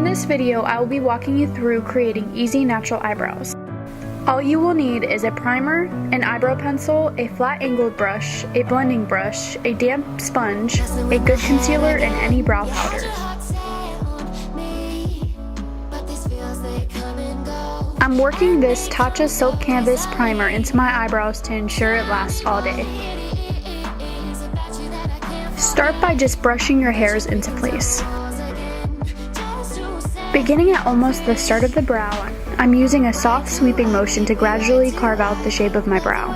this video, I will be walking you through creating easy natural eyebrows. All you will need is a primer, an eyebrow pencil, a flat angled brush, a blending brush, a damp sponge, a good concealer, and any brow powder. I'm working this Tatcha Silk Canvas primer into my eyebrows to ensure it lasts all day. Start by just brushing your hairs into place. Beginning at almost the start of the brow, I'm using a soft sweeping motion to gradually carve out the shape of my brow.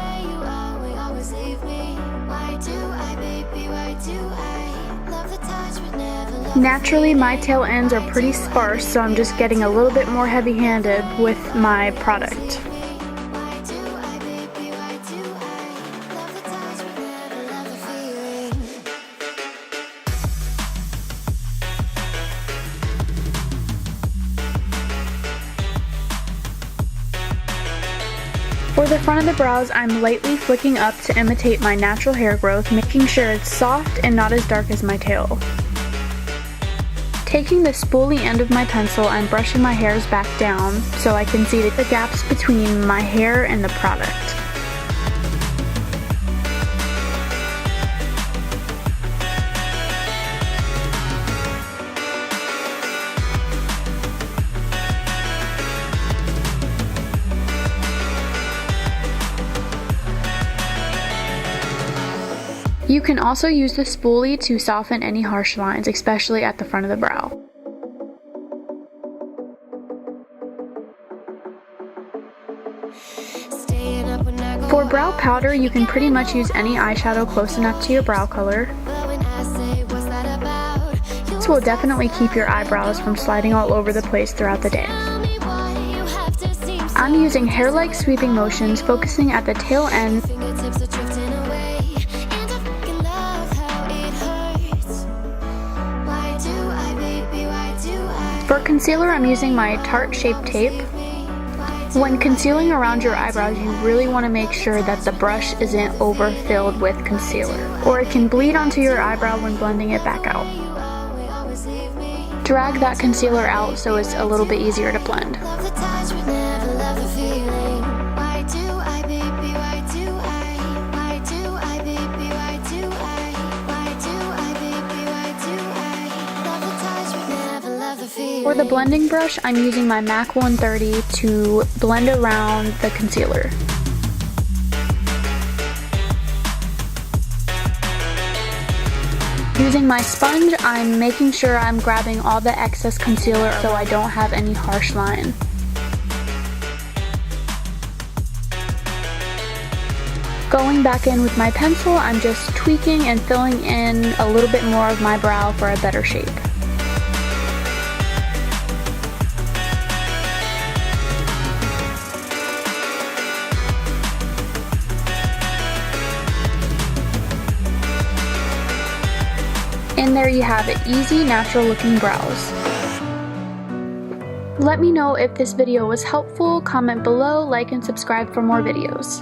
Naturally, my tail ends are pretty sparse, so I'm just getting a little bit more heavy-handed with my product. For the front of the brows, I'm lightly flicking up to imitate my natural hair growth, making sure it's soft and not as dark as my tail. Taking the spoolie end of my pencil, I'm brushing my hairs back down so I can see the gaps between my hair and the product. You can also use the spoolie to soften any harsh lines, especially at the front of the brow. For brow powder, you can pretty much use any eyeshadow close enough to your brow color. This will definitely keep your eyebrows from sliding all over the place throughout the day. I'm using hair-like sweeping motions, focusing at the tail end. For concealer, I'm using my Tarte Shape Tape. When concealing around your eyebrows, you really want to make sure that the brush isn't overfilled with concealer, or it can bleed onto your eyebrow when blending it back out. Drag that concealer out so it's a little bit easier to blend. For the blending brush, I'm using my MAC 130 to blend around the concealer. Using my sponge, I'm making sure I'm grabbing all the excess concealer so I don't have any harsh line. Going back in with my pencil, I'm just tweaking and filling in a little bit more of my brow for a better shape. And there you have it, easy, natural looking brows. Let me know if this video was helpful, comment below, like and subscribe for more videos.